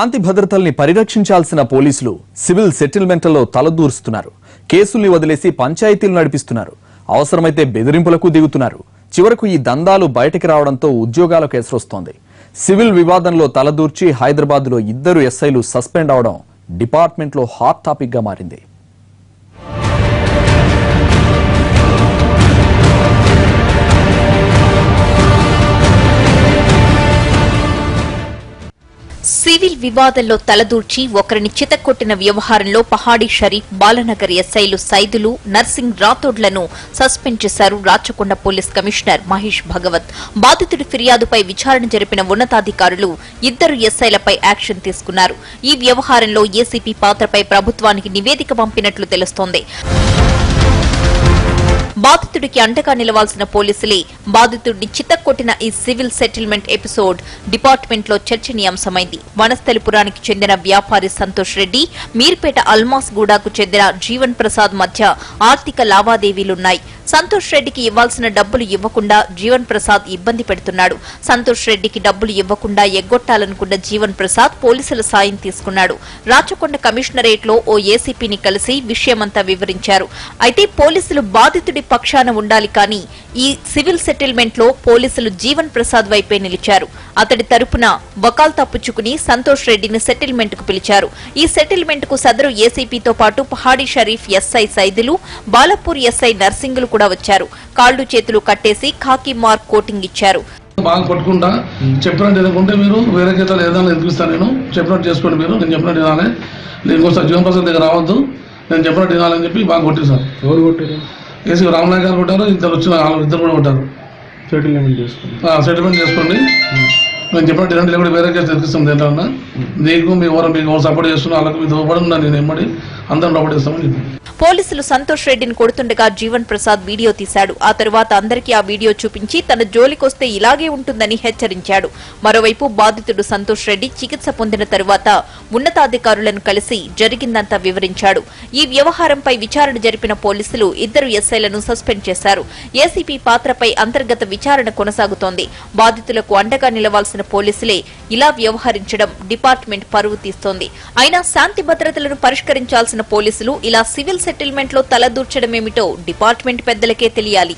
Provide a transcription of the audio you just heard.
శాంతి భద్రతల్ని పరిరక్షించాల్సిన పోలీసులు సివిల్ సెటిల్మెంట్లలో తలదూరుస్తున్నారు. కేసుల్ని వదిలేసి పంచాయతీలు నడిపిస్తున్నారు. అవసరమైతే బెదిరింపులకు దిగుతున్నారు. చివరకు ఈ దందాలు బయటికి రావడంతో ఉద్యోగాలకు ఎసరొస్తోంది. సివిల్ వివాదంలో తలదూర్చి హైదరాబాద్లో 2 ఎస్ఐలు సస్పెండ్ అవడం డిపార్ట్మెంట్లో హాట్ టాపిక్ గా మారింది. సివిల్ వివాదంలో తలదూర్చి ఒకరిని చితక్కొట్టిన వ్యవహారంలో పహాడీ షరీఫ్, బాలనగర్ ఎస్ఐలు సైదులు, నర్సింగ్ రాథోడ్లను సస్పెండ్ చేశారు రాచకొండ పోలీస్ కమిషనర్ మహేష్ భగవత్. బాధితుడి ఫిర్యాదుపై విచారణ జరిపిన ఉన్నతాధికారులు 2 ఎస్ఐలపై యాక్షన్ తీసుకున్నారు. ఈ వ్యవహారంలో ఏసీపీ పాత్రపై ప్రభుత్వానికి నివేదిక పంపినట్లు తెలుస్తోంది. బాధితుడికి అండగా నిలవాల్సిన పోలీసులే బాధితుడిని చితక్కొట్టిన ఈ సివిల్ సెటిల్మెంట్ ఎపిసోడ్ డిపార్ట్మెంట్లో చర్చనీయాంశమైంది. వనస్థలిపురానికి చెందిన వ్యాపారి సంతోష్ రెడ్డి, మీర్పేట అల్మాస్ గూడాకు చెందిన జీవన్ ప్రసాద్ మధ్య ఆర్థిక లావాదేవీలున్నాయి. సంతోష్ రెడ్డికి ఇవ్వాల్సిన డబ్బులు ఇవ్వకుండా జీవన్ ప్రసాద్ ఇబ్బంది పెడుతున్నాడు. సంతోష్ రెడ్డికి డబ్బులు ఇవ్వకుండా ఎగ్గొట్టాలనుకున్న జీవన్ ప్రసాద్ పోలీసుల సాయం తీసుకున్నాడు. రాచకొండ కమిషనరేట్లో ఓ ఏసీపీని కలిసి విషయమంతా వివరించారు. అయితే పోలీసులు బాధితుడి పక్షాన ఉండాలి కానీ ఈ సివిల్ సెటిల్మెంట్ లో పోలీసులు జీవన్ ప్రసాద్ వైపే నిలిచారు. అతడి తరపున వకాల్తా పుచ్చుకుని సంతోష్ రెడ్డిని సెటిల్మెంట్ కు పిలిచారు. ఈ సెటిల్మెంట్ కు సదరు ఏసీపీతో పాటు పహాడీ షరీఫ్ ఎస్ఐ సైదులు, బాలపూర్ ఎస్ఐ నర్సింగులు కూడా వచ్చారు. కాళ్లు చేతులు కట్టేసి ఖాకీ మార్క్ కోటింగ్ ఇచ్చారు. బాగా పట్టుకుంటా చెప్పినట్టు ఎదుర్కొంటే మీరు వేరే గీతాలు ఏదైనా ఎదిగిస్తాను. నేను చెప్పినట్టు చేసుకోండి. నేను చెప్పినట్టు వినాలి. నేను ఇంకోసారి జీవన్ ప్రసాద్ దగ్గర రావద్దు. నేను చెప్పినట్టు వినాలని చెప్పి బాగా కొట్టేశారు. ఎవరు కొట్టారు? ఏసీ రామనాయక్ గారు కొట్టారు. వచ్చిన 2 కూడా కొట్టారు. సెటిల్మెంట్ చేసుకోండి. నేను చెప్పినట్టు ఇలాంటి లేకపోతే వేరే కేసు ఎదిగిస్తాం. దేంట్లో నీకు మీ మీకు సపోర్ట్ చేస్తున్నా వాళ్ళకి మీ దోపడి నేను ఎమ్మడి అందరం సపోర్ట్ చేస్తామని చెప్పి పోలీసులు సంతోష్ రెడ్డిని కొడుతుండగా జీవన్ ప్రసాద్ వీడియో తీశాడు. ఆ తరువాత అందరికీ ఆ వీడియో చూపించి తన జోలికొస్తే ఇలాగే ఉంటుందని హెచ్చరించాడు. మరోవైపు బాధితుడు సంతోష్ రెడ్డి చికిత్స పొందిన తరువాత ఉన్నతాధికారులను కలిసి జరిగిందంతా వివరించాడు. ఈ వ్యవహారంపై విచారణ జరిపిన పోలీసులు 2 ఎస్ఐలను సస్పెండ్ చేశారు. ఏసీపీ పాత్రపై అంతర్గత విచారణ కొనసాగుతోంది. బాధితులకు అండగా నిలవాల్సిన పోలీసులే ఇలా వ్యవహరించడం డిపార్ట్మెంట్ పరువు తీస్తోంది. అయినా శాంతి భద్రతలను పరిష్కరించాల్సిన పోలీసులు ఇలా సివిల్ సెటిల్మెంట్ లో తలదూర్చడమేమిటో డిపార్ట్మెంట్ పెద్దలకే తెలియాలి.